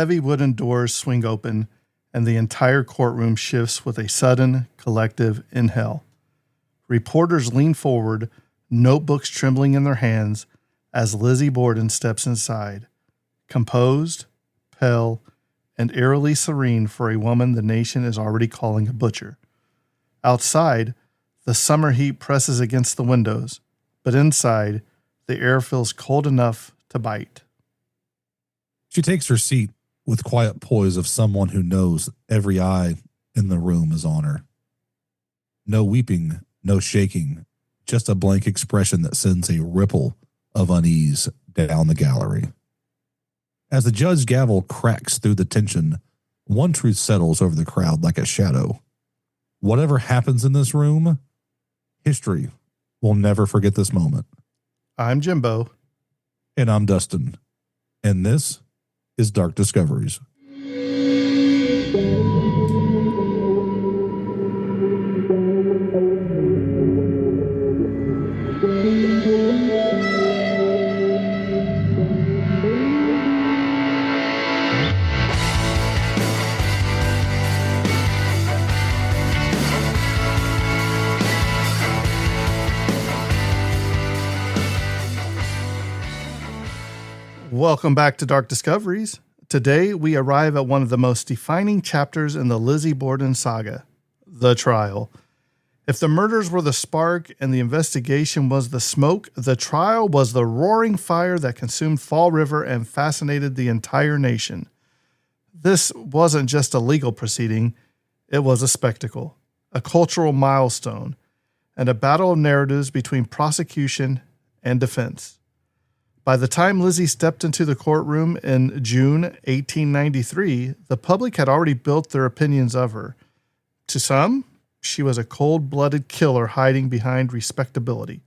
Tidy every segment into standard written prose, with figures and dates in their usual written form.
heavy wooden doors swing open, and the entire courtroom shifts with a sudden, collective inhale. Reporters lean forward, notebooks trembling in their hands, as Lizzie Borden steps inside, composed, pale, and eerily serene for a woman the nation is already calling a butcher. Outside, the summer heat presses against the windows, but inside, the air feels cold enough to bite. She takes her seat with quiet poise of someone who knows every eye in the room is on her. No weeping, no shaking, just a blank expression that sends a ripple of unease down the gallery. As the judge's gavel cracks through the tension, one truth settles over the crowd like a shadow. Whatever happens in this room, history will never forget this moment. I'm Jimbo. And I'm Dustin. And this is Dark Discoveries. Welcome back to Dark Discoveries. Today, we arrive at one of the most defining chapters in the Lizzie Borden saga, the trial. If the murders were the spark and the investigation was the smoke, the trial was the roaring fire that consumed Fall River and fascinated the entire nation. This wasn't just a legal proceeding, it was a spectacle, a cultural milestone, and a battle of narratives between prosecution and defense. By the time Lizzie stepped into the courtroom in June 1893, the public had already built their opinions of her. To some, she was a cold-blooded killer hiding behind respectability.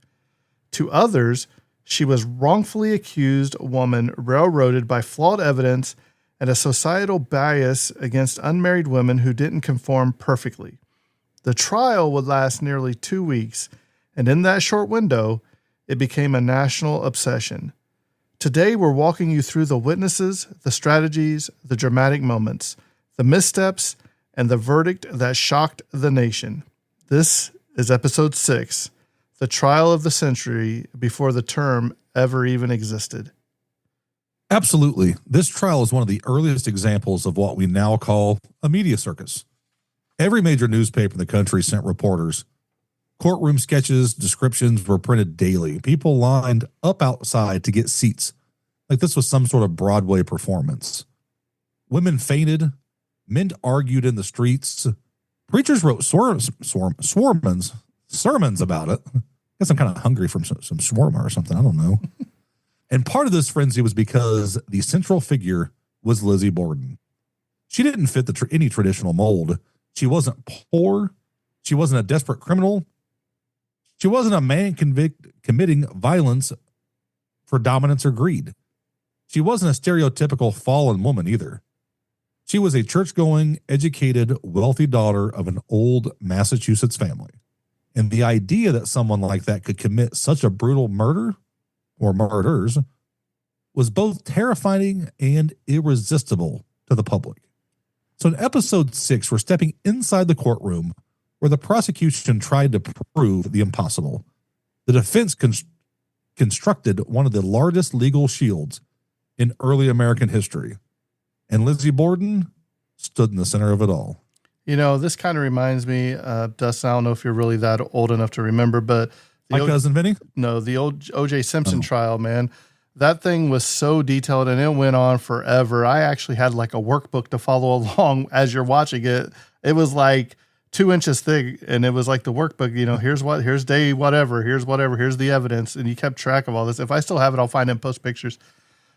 To others, she was wrongfully accused woman railroaded by flawed evidence and a societal bias against unmarried women who didn't conform perfectly. The trial would last nearly 2 weeks, and in that short window, it became a national obsession. Today, we're walking you through the witnesses, the strategies, the dramatic moments, the missteps, and the verdict that shocked the nation. This is episode 6, the trial of the century before the term ever even existed. Absolutely. This trial is one of the earliest examples of what we now call a media circus. Every major newspaper in the country sent reporters. Courtroom sketches, descriptions were printed daily. People lined up outside to get seats, like this was some sort of Broadway performance. Women fainted. Men argued in the streets. Preachers wrote sermons about it. I guess I'm kind of hungry from some shawarma or something. I don't know. And part of this frenzy was because the central figure was Lizzie Borden. She didn't fit any traditional mold. She wasn't poor. She wasn't a desperate criminal. She wasn't a man committing violence for dominance or greed. She wasn't a stereotypical fallen woman either. She was a church-going, educated, wealthy daughter of an old Massachusetts family. And the idea that someone like that could commit such a brutal murder or murders was both terrifying and irresistible to the public. So in episode 6, we're stepping inside the courtroom where the prosecution tried to prove the impossible. The defense constructed one of the largest legal shields in early American history. And Lizzie Borden stood in the center of it all. You know, this kind of reminds me, Dustin, I don't know if you're really that old enough to remember, but my cousin Vinny? No, the old O.J. Simpson trial, man. That thing was so detailed and it went on forever. I actually had like a workbook to follow along as you're watching it. It was like 2 inches thick, and it was like the workbook, you know, here's day whatever, here's the evidence, and you kept track of all this. If I still have it, I'll find it and post pictures.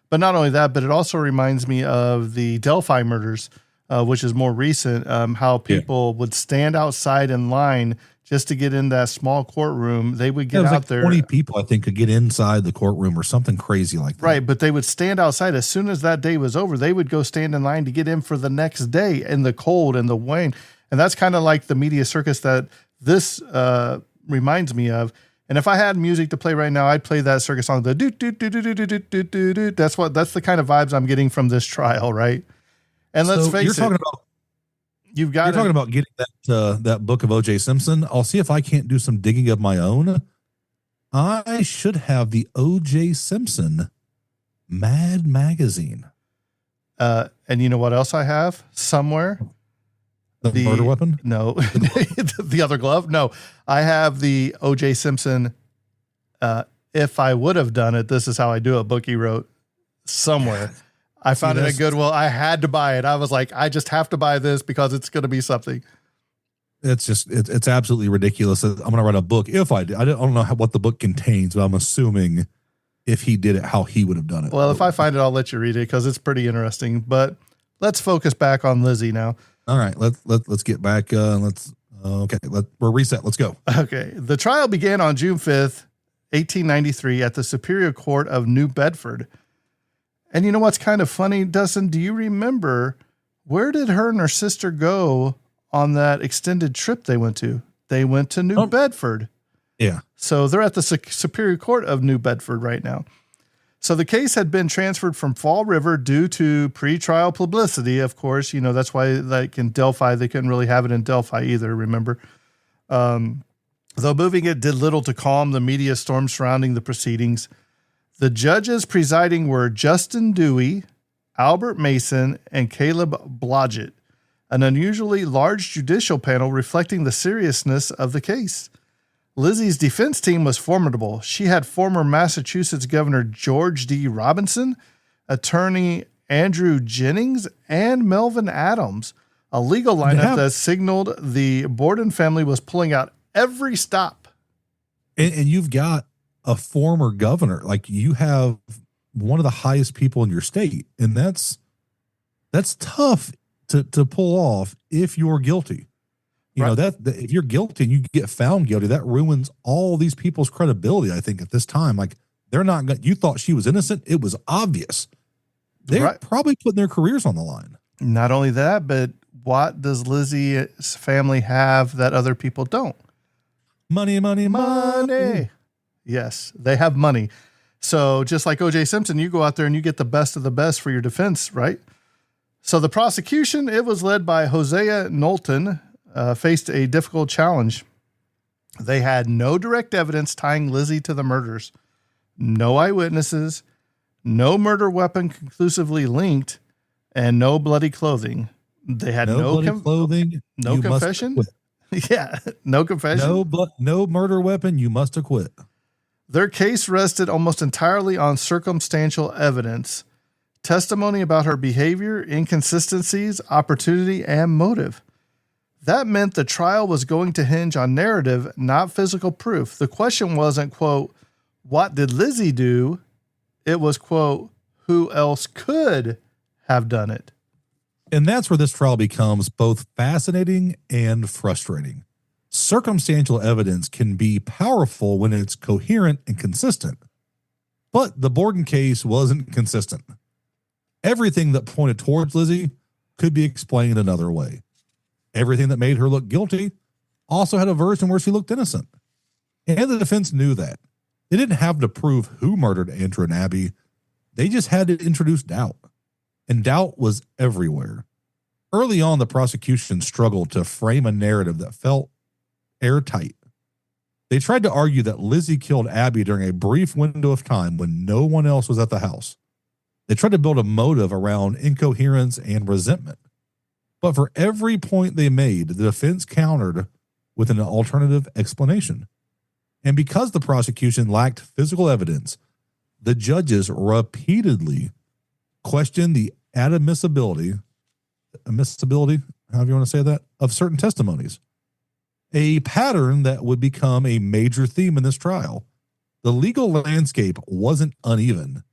But not only that, but it also reminds me of the Delphi murders, which is more recent, how people would stand outside in line just to get in that small courtroom. They would get out like there. 20 people, I think, could get inside the courtroom or something crazy like that. Right, but they would stand outside. As soon as that day was over, they would go stand in line to get in for the next day in the cold and the rain. And that's kind of like the media circus that this reminds me of. And if I had music to play right now, I'd play that circus song. The do do do do do do do do do do. That's the kind of vibes I'm getting from this trial, right? And let's face you're it, talking about you've got you're talking about getting that book of O.J. Simpson. I'll see if I can't do some digging of my own. I should have the O.J. Simpson Mad Magazine. And you know what else I have somewhere? The murder weapon? No, the other glove. No, I have the O.J. Simpson. If I would have done it, this is how I do it. Book he wrote somewhere. I found it at Goodwill. I had to buy it. I was like, I just have to buy this because it's going to be something. It's absolutely ridiculous. I'm going to write a book. If I did, I don't know what the book contains, but I'm assuming if he did it, how he would have done it. Well, if I find it, I'll let you read it because it's pretty interesting. But let's focus back on Lizzie now. All right, let's get back. We're reset. Let's go. Okay. The trial began on June 5th, 1893 at the Superior Court of New Bedford. And you know what's kind of funny, Dustin? Do you remember where did her and her sister go on that extended trip they went to? They went to New Bedford. Yeah. So they're at the Superior Court of New Bedford right now. So the case had been transferred from Fall River due to pretrial publicity. Of course, you know, that's why like in Delphi, they couldn't really have it in Delphi either, remember? Though moving it did little to calm the media storm surrounding the proceedings. The judges presiding were Justin Dewey, Albert Mason, and Caleb Blodgett, an unusually large judicial panel reflecting the seriousness of the case. Lizzie's defense team was formidable. She had former Massachusetts Governor George D. Robinson, attorney Andrew Jennings, and Melvin Adams, a legal lineup that signaled the Borden family was pulling out every stop. And you've got a former governor, like you have one of the highest people in your state. And that's tough to pull off if you're guilty. You know, that if you're guilty and you get found guilty, that ruins all these people's credibility. I think at this time, like they're not going, you thought she was innocent. It was obvious. They're probably putting their careers on the line. Not only that, but what does Lizzie's family have that other people don't? Money. Yes, they have money. So just like O.J. Simpson, you go out there and you get the best of the best for your defense, right? So the prosecution, it was led by Hosea Knowlton, faced a difficult challenge. They had no direct evidence tying Lizzie to the murders, no eyewitnesses, no murder weapon conclusively linked, and no bloody clothing. They had no clothing, no confession. Yeah, no confession. No murder weapon. You must acquit. Their case rested almost entirely on circumstantial evidence, testimony about her behavior, inconsistencies, opportunity, and motive. That meant the trial was going to hinge on narrative, not physical proof. The question wasn't, quote, what did Lizzie do? It was, quote, who else could have done it? And that's where this trial becomes both fascinating and frustrating. Circumstantial evidence can be powerful when it's coherent and consistent, but the Borden case wasn't consistent. Everything that pointed towards Lizzie could be explained another way. Everything that made her look guilty also had a version where she looked innocent. And the defense knew that. They didn't have to prove who murdered Andrew and Abby. They just had to introduce doubt. And doubt was everywhere. Early on, the prosecution struggled to frame a narrative that felt airtight. They tried to argue that Lizzie killed Abby during a brief window of time when no one else was at the house. They tried to build a motive around incoherence and resentment. But for every point they made, the defense countered with an alternative explanation. And because the prosecution lacked physical evidence, the judges repeatedly questioned the admissibility, however you want to say that, of certain testimonies. A pattern that would become a major theme in this trial. The legal landscape wasn't uneven.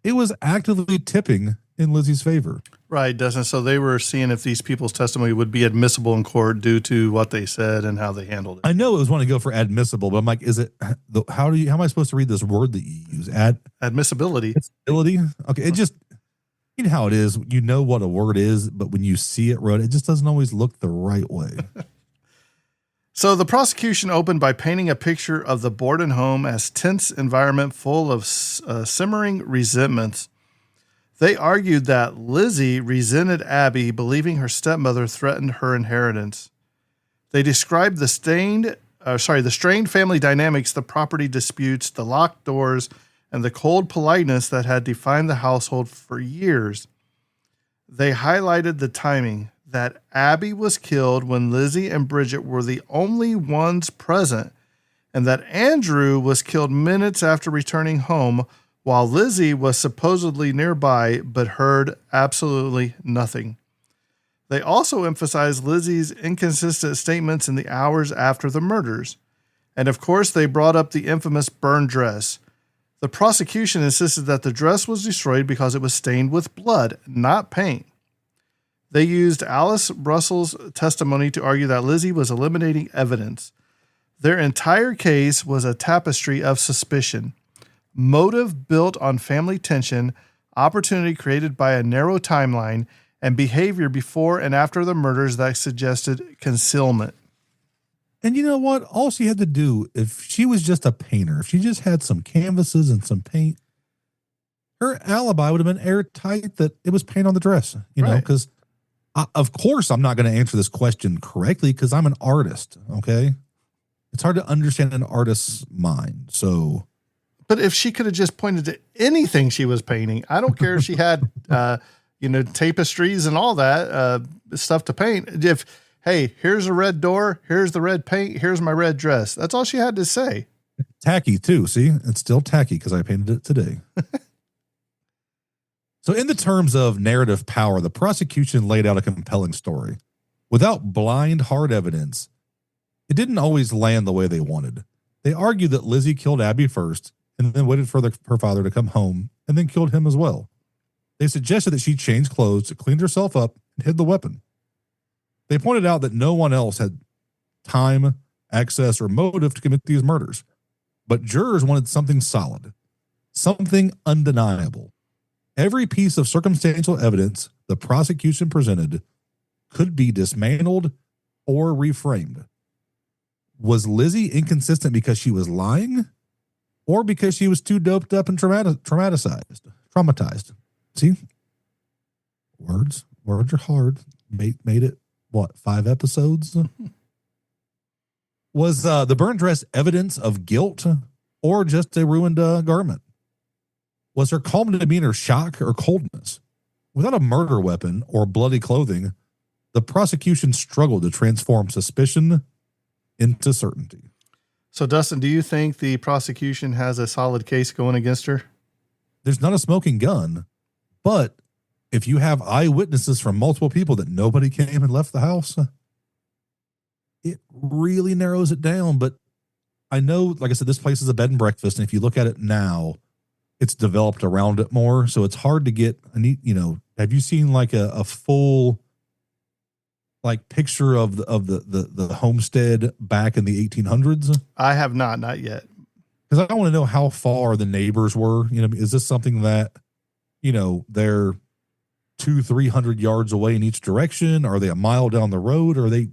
It was actively tipping in Lizzie's favor. Right, Dustin. So they were seeing if these people's testimony would be admissible in court due to what they said and how they handled it. I know it was wanting to go for admissible, but I'm like, how am I supposed to read this word that you use? Admissibility. Admissibility? Okay, it just, you know how it is. You know what a word is, but when you see it wrote, it just doesn't always look the right way. So the prosecution opened by painting a picture of the Borden home as tense environment full of simmering resentments. They argued that Lizzie resented Abby, believing her stepmother threatened her inheritance. They described the strained family dynamics, the property disputes, the locked doors, and the cold politeness that had defined the household for years. They highlighted the timing, that Abby was killed when Lizzie and Bridget were the only ones present, and that Andrew was killed minutes after returning home, while Lizzie was supposedly nearby but heard absolutely nothing. They also emphasized Lizzie's inconsistent statements in the hours after the murders. And of course, they brought up the infamous burned dress. The prosecution insisted that the dress was destroyed because it was stained with blood, not paint. They used Alice Russell's testimony to argue that Lizzie was eliminating evidence. Their entire case was a tapestry of suspicion. Motive built on family tension, opportunity created by a narrow timeline, and behavior before and after the murders that suggested concealment. And you know what? All she had to do, if she was just a painter, if she just had some canvases and some paint, her alibi would have been airtight that it was paint on the dress, you know, because of course I'm not going to answer this question correctly because I'm an artist, okay? It's hard to understand an artist's mind, so... But if she could have just pointed to anything she was painting, I don't care if she had... tapestries and all that stuff to paint. If, hey, here's a red door, here's the red paint, here's my red dress. That's all she had to say. Tacky too. See, it's still tacky because I painted it today. So in the terms of narrative power, the prosecution laid out a compelling story. Without blind, hard evidence, it didn't always land the way they wanted. They argued that Lizzie killed Abby first and then waited for her father to come home and then killed him as well. They suggested that she changed clothes, cleaned herself up, and hid the weapon. They pointed out that no one else had time, access, or motive to commit these murders. But jurors wanted something solid, something undeniable. Every piece of circumstantial evidence the prosecution presented could be dismantled or reframed. Was Lizzie inconsistent because she was lying or because she was too doped up and traumatized? See, words are hard. Made it, what, 5 episodes? Was the burnt dress evidence of guilt or just a ruined garment? Was her calm demeanor shock or coldness? Without a murder weapon or bloody clothing, the prosecution struggled to transform suspicion into certainty. So, Dustin, do you think the prosecution has a solid case going against her? There's not a smoking gun. But if you have eyewitnesses from multiple people that nobody came and left the house, it really narrows it down. But I know, like I said, this place is a bed and breakfast. And if you look at it now, it's developed around it more. So it's hard to get a neat, have you seen like a full like picture of the homestead back in the 1800s? I have not yet. Because I want to know how far the neighbors were. Is this something that, they're 200-300 yards away in each direction? Are they a mile down the road? Or are they,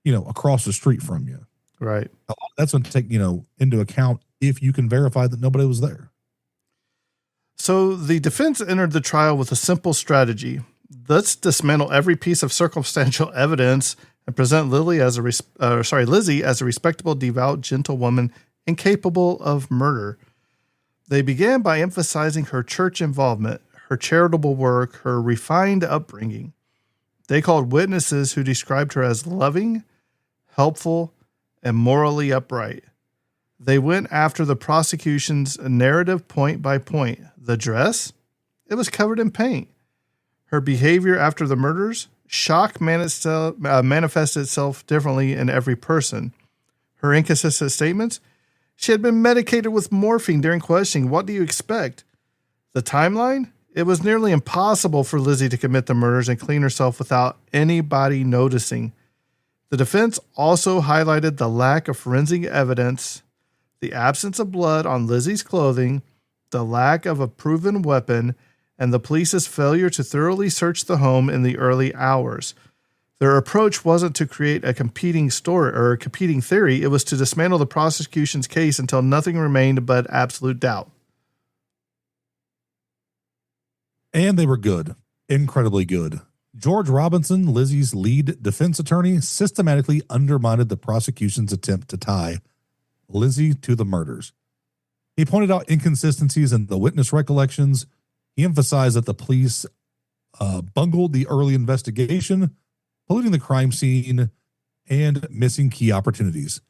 across the street from you? Right. That's going to take, into account if you can verify that nobody was there. So the defense entered the trial with a simple strategy. Let's dismantle every piece of circumstantial evidence and present Lizzie as a respectable, devout, gentle woman incapable of murder. They began by emphasizing her church involvement, her charitable work, her refined upbringing. They called witnesses who described her as loving, helpful, and morally upright. They went after the prosecution's narrative point by point. The dress? It was covered in paint. Her behavior after the murders? Shock manifested itself differently in every person. Her inconsistent statements? She had been medicated with morphine during questioning. What do you expect? The timeline? It was nearly impossible for Lizzie to commit the murders and clean herself without anybody noticing. The defense also highlighted the lack of forensic evidence, the absence of blood on Lizzie's clothing, the lack of a proven weapon, and the police's failure to thoroughly search the home in the early hours. Their approach wasn't to create a competing story or a competing theory. It was to dismantle the prosecution's case until nothing remained but absolute doubt. And they were good, incredibly good. George Robinson, Lizzie's lead defense attorney, systematically undermined the prosecution's attempt to tie Lizzie to the murders. He pointed out inconsistencies in the witness recollections. He emphasized that the police bungled the early investigation, polluting the crime scene and missing key opportunities.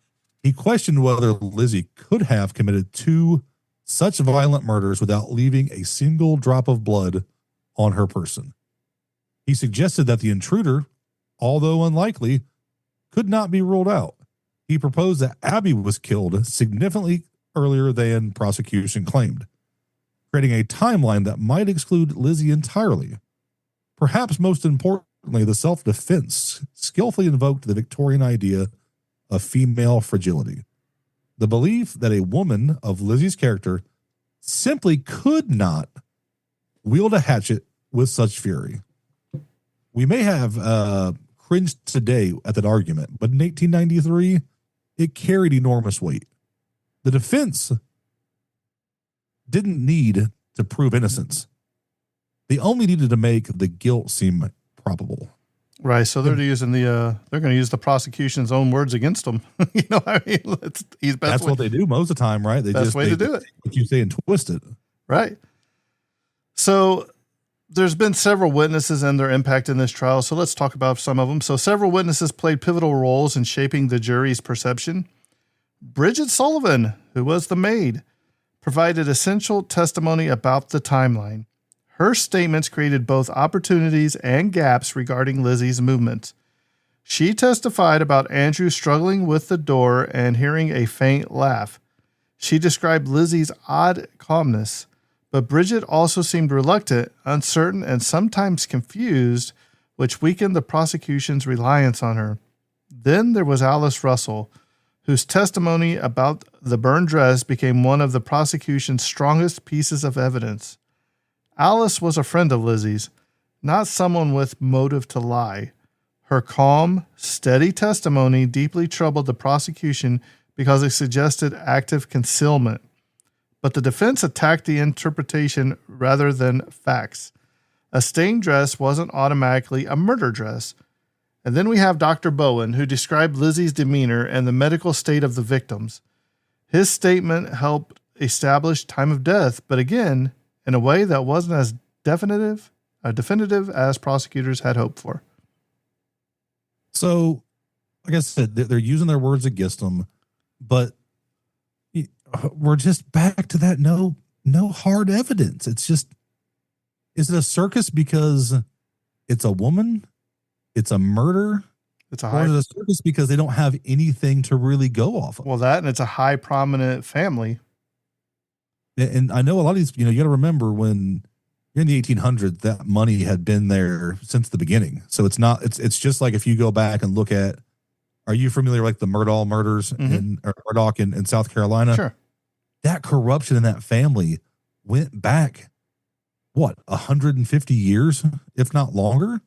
He questioned whether Lizzie could have committed two such violent murders without leaving a single drop of blood on her person. He suggested that the intruder, although unlikely, could not be ruled out. He proposed that Abby was killed significantly earlier than prosecution claimed, creating a timeline that might exclude Lizzie entirely. Perhaps most importantly, the self-defense skillfully invoked the Victorian idea of female fragility. The belief that a woman of Lizzie's character simply could not wield a hatchet with such fury. We may have cringed today at that argument, but in 1893, it carried enormous weight. The defense didn't need to prove innocence. They only needed to make the guilt seem probable. Right. So they're using they're going to use the prosecution's own words against them. You know, I mean, that's what they do most of the time, right? Best way to do it. What you say and twist it. Right. So there's been several witnesses and their impact in this trial. So let's talk about some of them. So several witnesses played pivotal roles in shaping the jury's perception. Bridget Sullivan, who was the maid, provided essential testimony about the timeline. Her statements created both opportunities and gaps regarding Lizzie's movements. She testified about Andrew struggling with the door and hearing a faint laugh. She described Lizzie's odd calmness, but Bridget also seemed reluctant, uncertain, and sometimes confused, which weakened the prosecution's reliance on her. Then there was Alice Russell, whose testimony about the burned dress became one of the prosecution's strongest pieces of evidence. Alice was a friend of Lizzie's, not someone with motive to lie. Her calm, steady testimony deeply troubled the prosecution because it suggested active concealment. But the defense attacked the interpretation rather than facts. A stained dress wasn't automatically a murder dress. And then we have Dr. Bowen, who described Lizzie's demeanor and the medical state of the victims. His statement helped establish time of death, but again, in a way that wasn't as definitive as prosecutors had hoped for. So, like I said, they're using their words against them, but we're just back to that no hard evidence. It's just, is it a circus because it's a woman? It's a murder? Or is it a circus because they don't have anything to really go off of? Well, that, and it's a high prominent family. And I know a lot of these, you got to remember when you're in the 1800s, that money had been there since the beginning. So it's just like if you go back and look at, are you familiar with like the Murdaugh murders Murdaugh in South Carolina? Sure. That corruption in that family went back, 150 years, if not longer?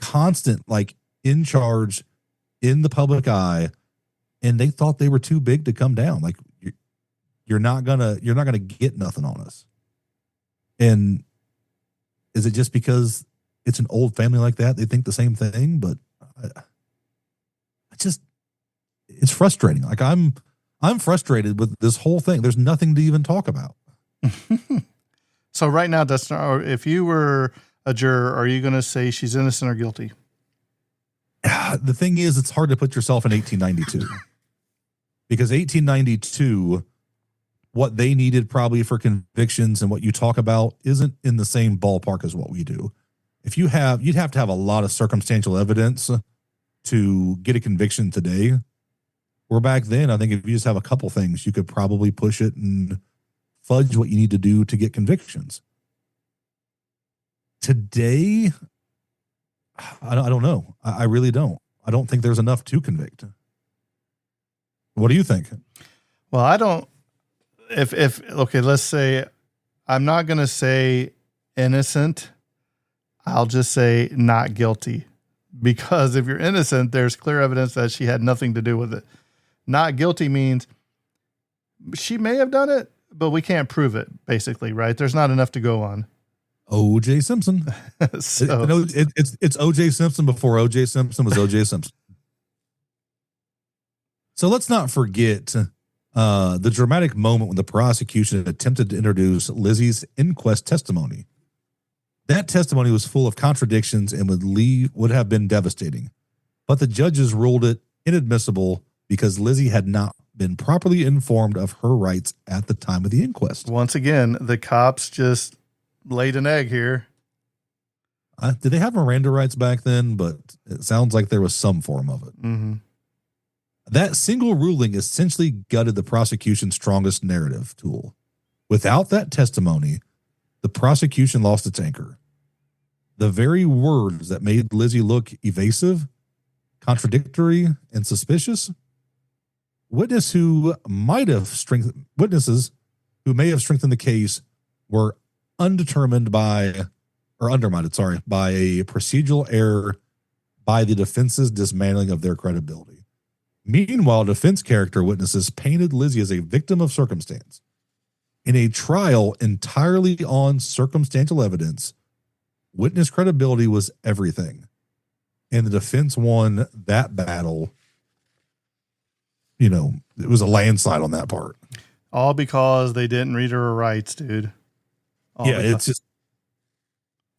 Constant, like in charge, in the public eye, and they thought they were too big to come down. Like, you're not gonna get nothing on us. And is it just because it's an old family like that they think the same thing? But it's frustrating. Like I'm frustrated with this whole thing. There's nothing to even talk about. So right now, Dustin, if you were a juror, are you going to say she's innocent or guilty? The thing is, it's hard to put yourself in 1892 because 1892. What they needed probably for convictions and what you talk about isn't in the same ballpark as what we do. You'd have to have a lot of circumstantial evidence to get a conviction today. Where back then, I think if you just have a couple things, you could probably push it and fudge what you need to do to get convictions. Today, I don't know. I really don't. I don't think there's enough to convict. What do you think? Well, I don't. Okay, let's say I'm not going to say innocent. I'll just say not guilty, because if you're innocent, there's clear evidence that she had nothing to do with it. Not guilty means she may have done it, but we can't prove it, basically, right? There's not enough to go on. O.J. Simpson. So, It's O.J. Simpson before O.J. Simpson was O.J. Simpson. So let's not forget the dramatic moment when the prosecution attempted to introduce Lizzie's inquest testimony. That testimony was full of contradictions and would have been devastating. But the judges ruled it inadmissible because Lizzie had not been properly informed of her rights at the time of the inquest. once again, the cops just laid an egg here. Did they have Miranda rights back then? But it sounds like there was some form of it. Mm-hmm. That single ruling essentially gutted the prosecution's strongest narrative tool. Without that testimony, the prosecution lost its anchor. The very words that made Lizzie look evasive, contradictory, and suspicious, witnesses who may have strengthened the case were undermined by a procedural error by the defense's dismantling of their credibility. Meanwhile, defense character witnesses painted Lizzie as a victim of circumstance. In a trial entirely on circumstantial evidence, witness credibility was everything. And the defense won that battle. You know, it was a landslide on that part. All because they didn't read her rights, dude. It's just,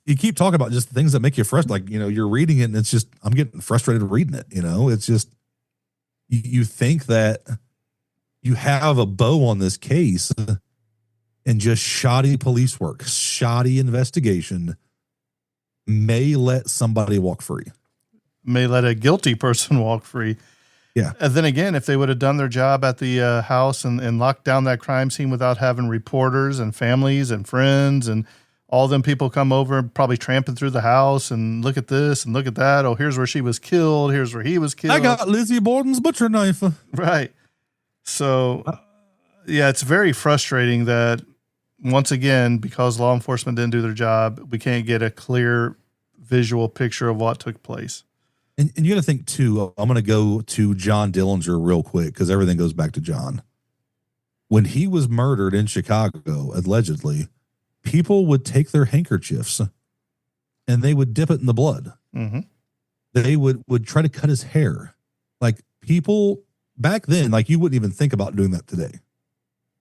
you keep talking about just things that make you frustrated. Like, you know, you're reading it and it's just, I'm getting frustrated reading it. You know, it's just, you think that you have a bow on this case and just shoddy police work, shoddy investigation may let somebody walk free. May let a guilty person walk free. Yeah. And then again, if they would have done their job at the house and locked down that crime scene without having reporters and families and friends and all them people come over and probably tramping through the house and look at this and look at that. Oh, here's where she was killed. Here's where he was killed. I got Lizzie Borden's butcher knife. Right. So, yeah, it's very frustrating that once again, because law enforcement didn't do their job, we can't get a clear visual picture of what took place. And you got to think too, I'm going to go to John Dillinger real quick because everything goes back to John. When he was murdered in Chicago, allegedly, people would take their handkerchiefs and they would dip it in the blood. Mm-hmm. They would try to cut his hair. Like, people back then, like, you wouldn't even think about doing that today.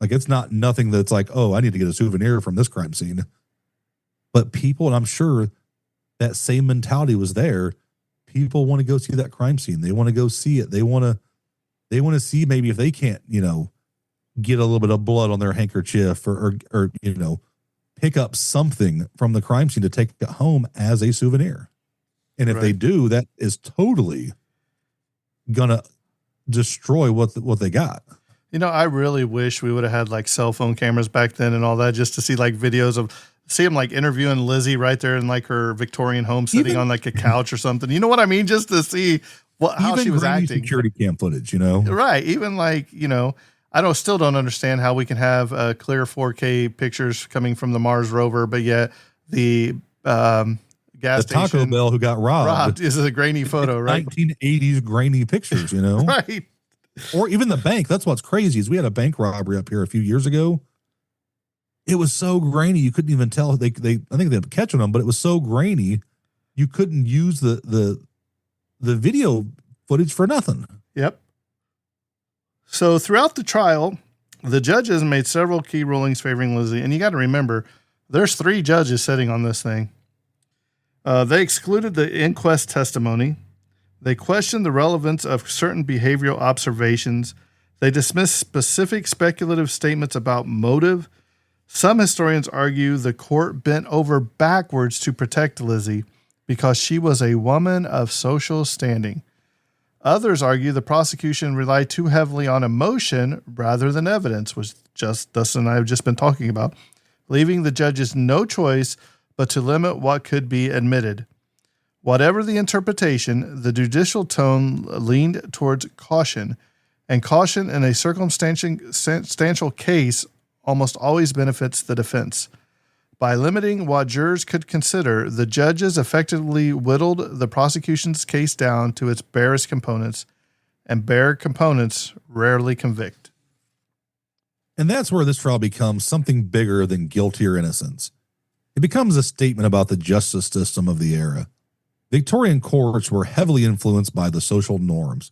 Like, it's not nothing that's like, oh, I need to get a souvenir from this crime scene. But people, and I'm sure that same mentality was there. People want to go see that crime scene. They want to go see it. They want to see maybe if they can't, you know, get a little bit of blood on their handkerchief or you know, pick up something from the crime scene to take it home as a souvenir. And if they do, that is totally gonna destroy what they got. You know, I really wish we would have had like cell phone cameras back then and all that, just to see like videos of see him like interviewing Lizzie right there in like her Victorian home, sitting on like a couch or something. You know what I mean? Just to see how she was acting. Security cam footage, you know? Right. Even like, you know, still don't understand how we can have clear 4K pictures coming from the Mars rover, but yet the gas Taco station Bell who got robbed is a grainy photo, right? 1980s grainy pictures, you know? Right. Or even the bank. That's what's crazy is we had a bank robbery up here a few years ago. It was so grainy you couldn't even tell. I think they had catching them, but it was so grainy you couldn't use the video footage for nothing. Yep. So throughout the trial, the judges made several key rulings favoring Lizzie, and you got to remember, there's 3 judges sitting on this thing. They excluded the inquest testimony. They questioned the relevance of certain behavioral observations. They dismissed specific speculative statements about motive. Some historians argue the court bent over backwards to protect Lizzie because she was a woman of social standing. Others argue the prosecution relied too heavily on emotion rather than evidence, which Dustin and I have just been talking about, leaving the judges no choice but to limit what could be admitted. Whatever the interpretation, the judicial tone leaned towards caution, and caution in a circumstantial case almost always benefits the defense. By limiting what jurors could consider, the judges effectively whittled the prosecution's case down to its barest components, and bare components rarely convict. And that's where this trial becomes something bigger than guilty or innocence. It becomes a statement about the justice system of the era. Victorian courts were heavily influenced by the social norms.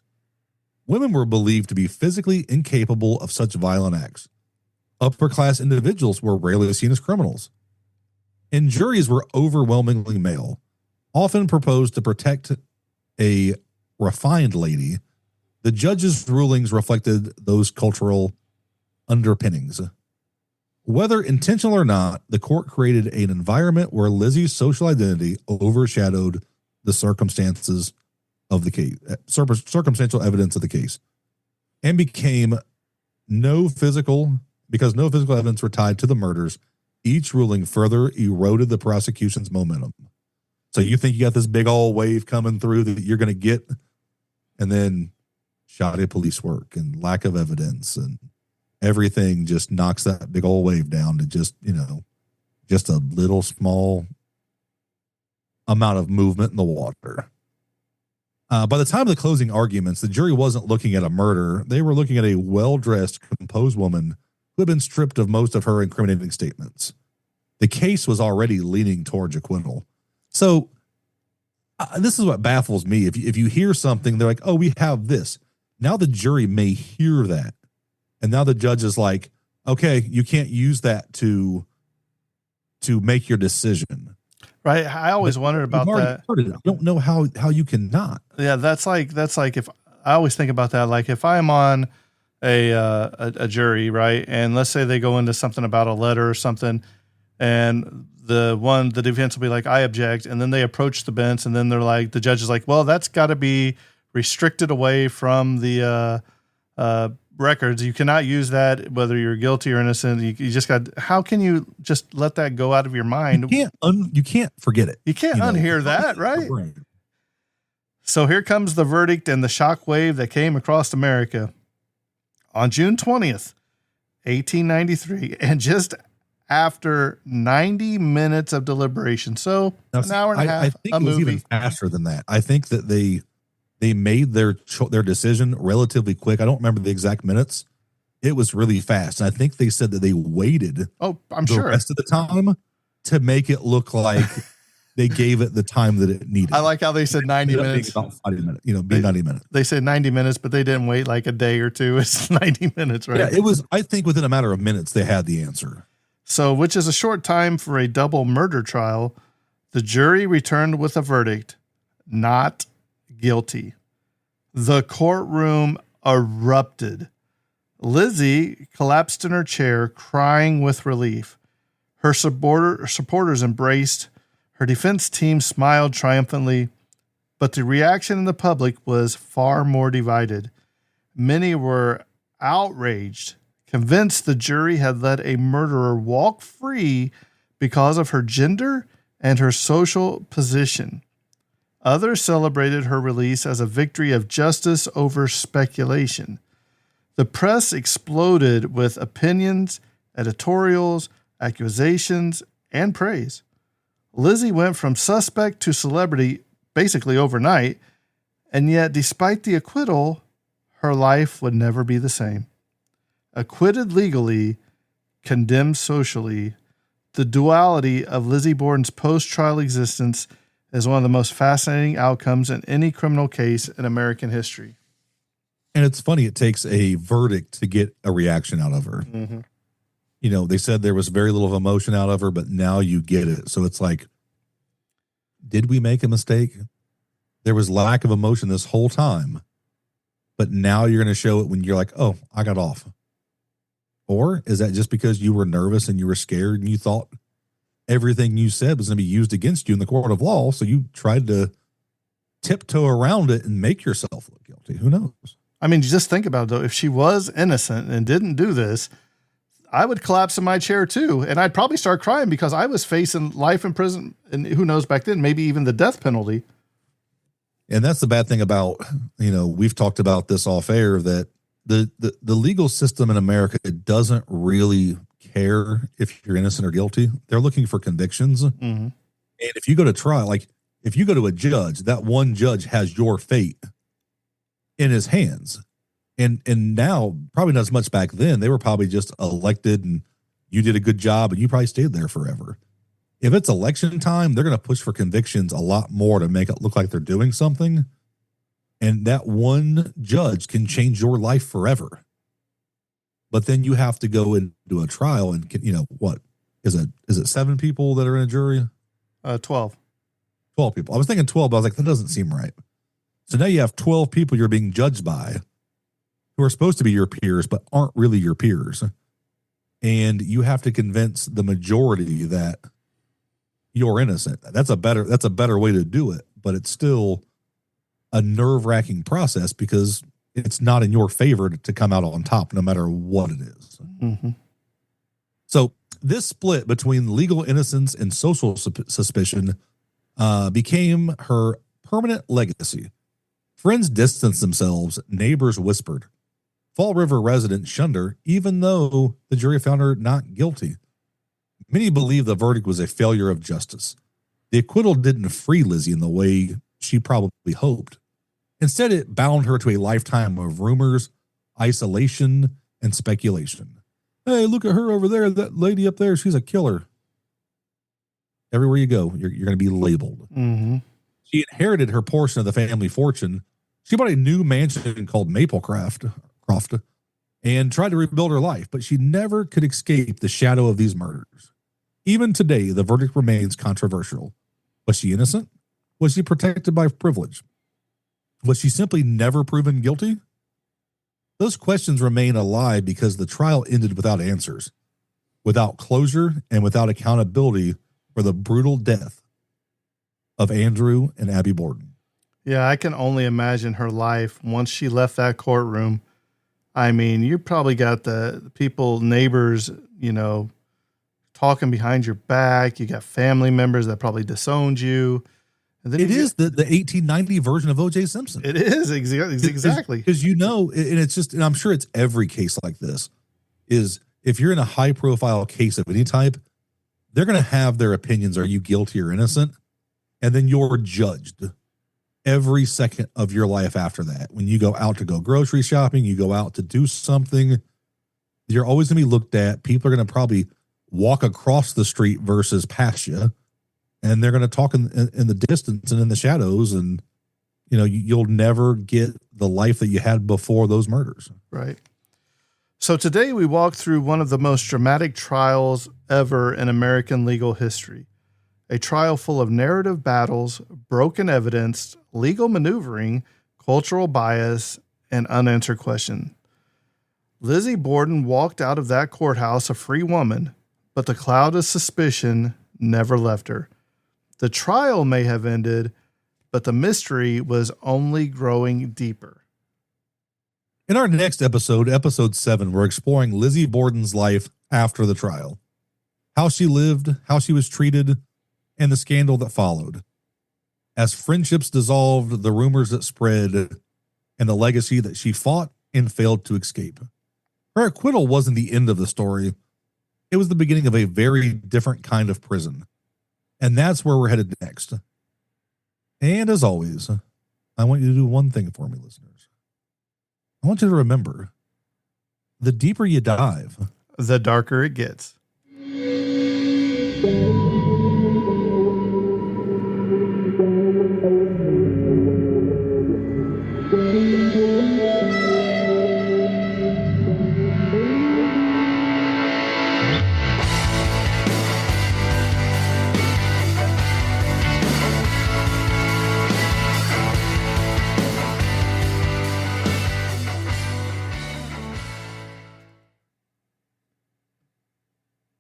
Women were believed to be physically incapable of such violent acts. Upper-class individuals were rarely seen as criminals. And juries were overwhelmingly male, often proposed to protect a refined lady. The judge's rulings reflected those cultural underpinnings. Whether intentional or not, the court created an environment where Lizzie's social identity overshadowed the circumstances of the case, circumstantial evidence of the case, and because no physical evidence were tied to the murders. Each ruling further eroded the prosecution's momentum. So you think you got this big old wave coming through that you're going to get, and then shoddy police work and lack of evidence and everything just knocks that big old wave down to just a little small amount of movement in the water. By the time of the closing arguments, the jury wasn't looking at a murder. They were looking at a well-dressed, composed woman who had been stripped of most of her incriminating statements. The case was already leaning towards acquittal. So this is what baffles me. If you hear something, they're like, oh, we have this. Now the jury may hear that. And now the judge is like, okay, you can't use that to make your decision. Right. I always wondered about that. I don't know how you cannot. Yeah, that's like if I always think about that. Like if I'm on a jury, right, and let's say they go into something about a letter or something, and the defense will be like, I object, and then they approach the bench, and then they're like, the judge is like, well, that's got to be restricted away from the records. You cannot use that whether you're guilty or innocent. You just got. How can you just let that go out of your mind? You can't forget it. You can't unhear that, right? So here comes the verdict and the shock wave that came across America on June 20th, 1893, and just after 90 minutes of deliberation. So an hour and a half. I think it was even faster than that. I think that they made their decision relatively quick. I don't remember the exact minutes. It was really fast. And I think they said that they waited the rest of the time to make it look like they gave it the time that it needed. I like how they said 90 minutes. About 40 minutes, 90 minutes. They said 90 minutes, but they didn't wait like a day or two. It's 90 minutes, right? Yeah, it was, I think within a matter of minutes, they had the answer. So, which is a short time for a double murder trial. The jury returned with a verdict, not guilty. The courtroom erupted. Lizzie collapsed in her chair, crying with relief. Her supporters embraced. Her defense team smiled triumphantly, but the reaction in the public was far more divided. Many were outraged, convinced the jury had let a murderer walk free because of her gender and her social position. Others celebrated her release as a victory of justice over speculation. The press exploded with opinions, editorials, accusations, and praise. Lizzie went from suspect to celebrity basically overnight, and yet despite the acquittal, her life would never be the same. Acquitted legally, condemned socially, the duality of Lizzie Borden's post-trial existence is one of the most fascinating outcomes in any criminal case in American history. And it's funny, it takes a verdict to get a reaction out of her. Mm-hmm. They said there was very little of emotion out of her, but now you get it. So it's like, did we make a mistake? There was lack of emotion this whole time, but now you're going to show it when you're like, oh, I got off. Or is that just because you were nervous and you were scared and you thought everything you said was going to be used against you in the court of law, so you tried to tiptoe around it and make yourself look guilty? Who knows? I mean, just think about it, though. If she was innocent and didn't do this, I would collapse in my chair, too. And I'd probably start crying because I was facing life in prison. And who knows back then, maybe even the death penalty. And that's the bad thing about, we've talked about this off air, that the legal system in America doesn't really care if you're innocent or guilty. They're looking for convictions. Mm-hmm. And if you go to trial, like if you go to a judge, that one judge has your fate in his hands. And now, probably not as much back then, they were probably just elected and you did a good job and you probably stayed there forever. If it's election time, they're going to push for convictions a lot more to make it look like they're doing something. And that one judge can change your life forever. But then you have to go into a trial and, what is it 7 people that are in a jury? 12. 12 people. I was thinking 12, but I was like, that doesn't seem right. So now you have 12 people you're being judged by who are supposed to be your peers, but aren't really your peers. And you have to convince the majority that you're innocent. That's a better way to do it, but it's still a nerve-wracking process because it's not in your favor to come out on top no matter what it is. Mm-hmm. So this split between legal innocence and social suspicion became her permanent legacy. Friends distanced themselves, neighbors whispered. Fall River residents shunned her, even though the jury found her not guilty. Many believe the verdict was a failure of justice. The acquittal didn't free Lizzie in the way she probably hoped. Instead, it bound her to a lifetime of rumors, isolation, and speculation. Hey, look at her over there. That lady up there, she's a killer. Everywhere you go, you're going to be labeled. Mm-hmm. She inherited her portion of the family fortune. She bought a new mansion called Maplecroft and tried to rebuild her life, but she never could escape the shadow of these murders. Even today, the verdict remains controversial. Was she innocent? Was she protected by privilege? Was she simply never proven guilty? Those questions remain alive because the trial ended without answers, without closure, and without accountability for the brutal death of Andrew and Abby Borden. Yeah, I can only imagine her life once she left that courtroom. I mean, you probably got the people, neighbors, talking behind your back. You got family members that probably disowned you. And then it is the 1890 version of O.J. Simpson. It is exactly. Because and it's just, and I'm sure it's every case like this, is if you're in a high profile case of any type, they're going to have their opinions. Are you guilty or innocent? And then you're judged every second of your life after that. When you go out to go grocery shopping, you go out to do something, you're always going to be looked at. People are going to probably walk across the street versus past you. And they're going to talk in the distance and in the shadows. And, you'll never get the life that you had before those murders. Right. So today we walk through one of the most dramatic trials ever in American legal history. A trial full of narrative battles, broken evidence, legal maneuvering, cultural bias, and unanswered questions. Lizzie Borden walked out of that courthouse a free woman, but the cloud of suspicion never left her. The trial may have ended, but the mystery was only growing deeper. In our next episode, episode 7, we're exploring Lizzie Borden's life after the trial, how she lived, how she was treated, and the scandal that followed. As friendships dissolved, the rumors that spread, and the legacy that she fought and failed to escape. Her acquittal wasn't the end of the story. It was the beginning of a very different kind of prison. And that's where we're headed next. And as always, I want you to do one thing for me, listeners. I want you to remember, the deeper you dive, the darker it gets.